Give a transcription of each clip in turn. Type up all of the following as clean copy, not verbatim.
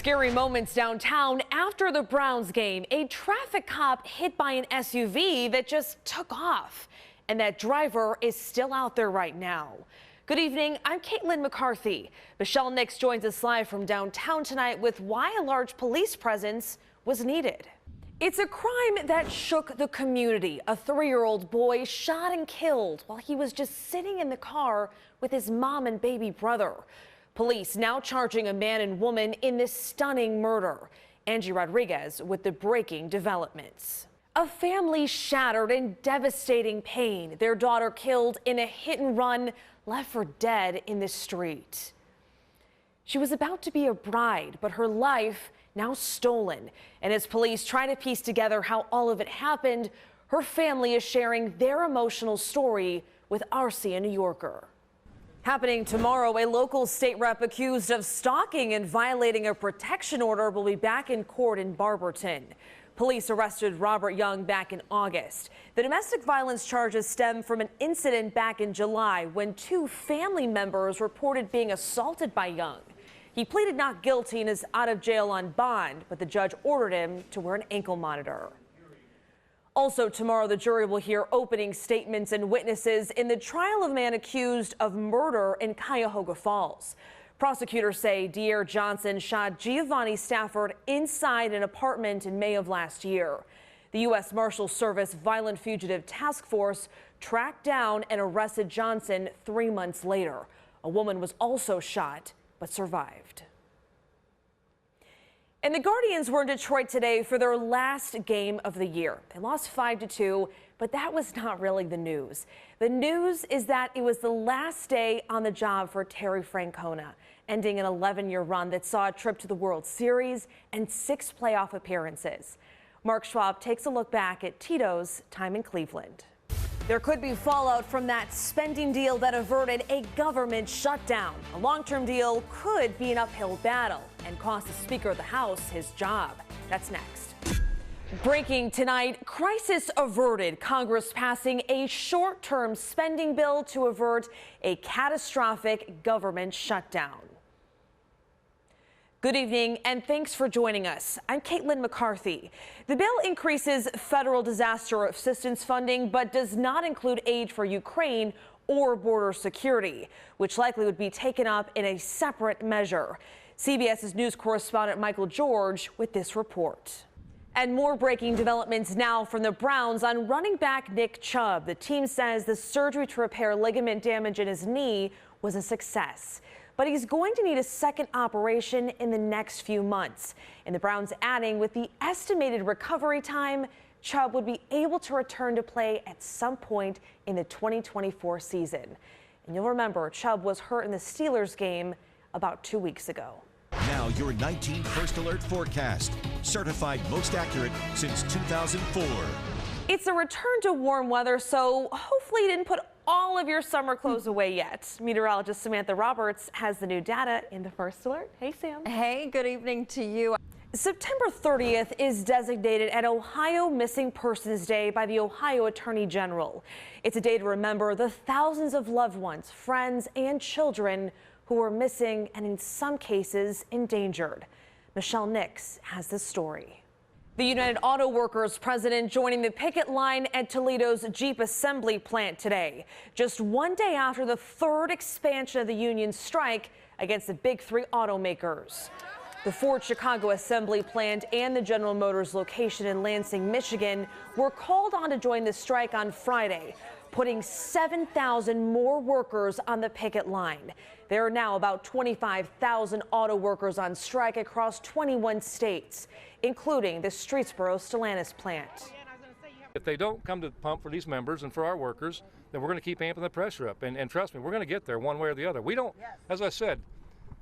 Scary moments downtown after the Browns game. A traffic cop hit by an SUV that just took off. And that driver is still out there right now. Good evening, I'm Caitlin McCarthy. Michelle Nix joins us live from downtown tonight with why a large police presence was needed. It's a crime that shook the community. A 3-year-old boy shot and killed while he was just sitting in the car with his mom and baby brother. Police now charging a man and woman in this stunning murder. Angie Rodriguez with the breaking developments. A family shattered in devastating pain. Their daughter killed in a hit and run, left for dead in the street. She was about to be a bride, but her life now stolen. And as police try to piece together how all of it happened, her family is sharing their emotional story with RC, a New Yorker. Happening tomorrow, a local state rep accused of stalking and violating a protection order will be back in court in Barberton. Police arrested Robert Young back in August. The domestic violence charges stem from an incident back in July when 2 family members reported being assaulted by Young. He pleaded not guilty and is out of jail on bond, but the judge ordered him to wear an ankle monitor. Also tomorrow, the jury will hear opening statements and witnesses in the trial of a man accused of murder in Cuyahoga Falls. Prosecutors say De'Aaron Johnson shot Giovanni Stafford inside an apartment in May of last year. The U.S. Marshals Service Violent Fugitive Task Force tracked down and arrested Johnson 3 months later. A woman was also shot but survived. And the Guardians were in Detroit today for their last game of the year. They lost 5-2, but that was not really the news. The news is that it was the last day on the job for Terry Francona, ending an 11-year run that saw a trip to the World Series and 6 playoff appearances. Mark Schwab takes a look back at Tito's time in Cleveland. There could be fallout from that spending deal that averted a government shutdown. A long-term deal could be an uphill battle and cost the Speaker of the House his job. That's next. Breaking tonight, crisis averted. Congress passing a short-term spending bill to avert a catastrophic government shutdown. Good evening and thanks for joining us. I'm Caitlin McCarthy. The bill increases federal disaster assistance funding but does not include aid for Ukraine or border security, which likely would be taken up in a separate measure. CBS's news correspondent Michael George with this report. And more breaking developments now from the Browns on running back Nick Chubb. The team says the surgery to repair ligament damage in his knee was a success, but he's going to need a second operation in the next few months. And the Browns adding with the estimated recovery time, Chubb would be able to return to play at some point in the 2024 season. And you'll remember Chubb was hurt in the Steelers game about 2 weeks ago. Now your 19 First Alert forecast, certified most accurate since 2004. It's a return to warm weather, so hopefully you didn't put all of your summer clothes away yet. Meteorologist Samantha Roberts has the new data in the First Alert. Hey, Sam. Hey, good evening to you. September 30th is designated an Ohio Missing Persons Day by the Ohio Attorney General. It's a day to remember the thousands of loved ones, friends, and children who were missing and in some cases endangered. Michelle Nix has the story. The United Auto Workers president joining the picket line at Toledo's Jeep assembly plant today, just 1 day after the 3rd expansion of the union strike against the big 3 automakers. The Ford Chicago assembly plant and the General Motors location in Lansing, Michigan were called on to join the strike on Friday, putting 7,000 more workers on the picket line. There are now about 25,000 auto workers on strike across 21 states, including the Streetsboro Stellantis plant. If they don't come to the pump for these members and for our workers, then we're going to keep amping the pressure up. And trust me, we're going to get there one way or the other. We don't, as I said,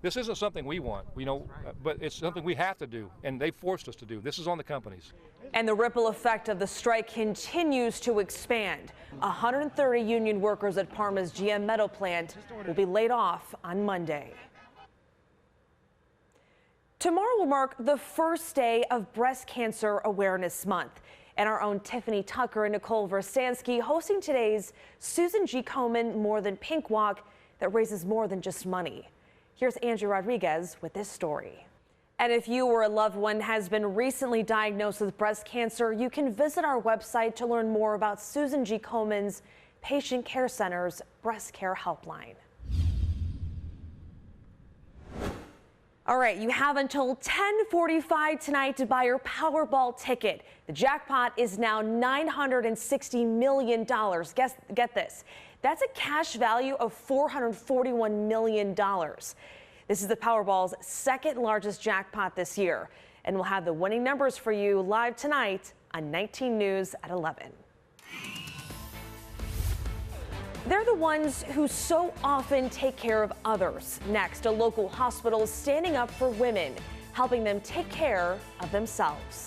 this isn't something we want, but it's something we have to do, and they forced us to do. This is on the companies. And the ripple effect of the strike continues to expand. 130 union workers at Parma's GM Metal plant will be laid off on Monday. Tomorrow will mark the first day of Breast Cancer Awareness Month. And our own Tiffany Tucker and Nicole Versansky hosting today's Susan G. Komen More Than Pink Walk that raises more than just money. Here's Andrew Rodriguez with this story. And if you or a loved one has been recently diagnosed with breast cancer, you can visit our website to learn more about Susan G. Komen's Patient Care Center's Breast Care Helpline. All right, you have until 10:45 tonight to buy your Powerball ticket. The jackpot is now $960 million. Get this. That's a cash value of $441 million. This is the Powerball's second largest jackpot this year. And we'll have the winning numbers for you live tonight on 19 News at 11. They're the ones who so often take care of others. Next, a local hospital is standing up for women, helping them take care of themselves.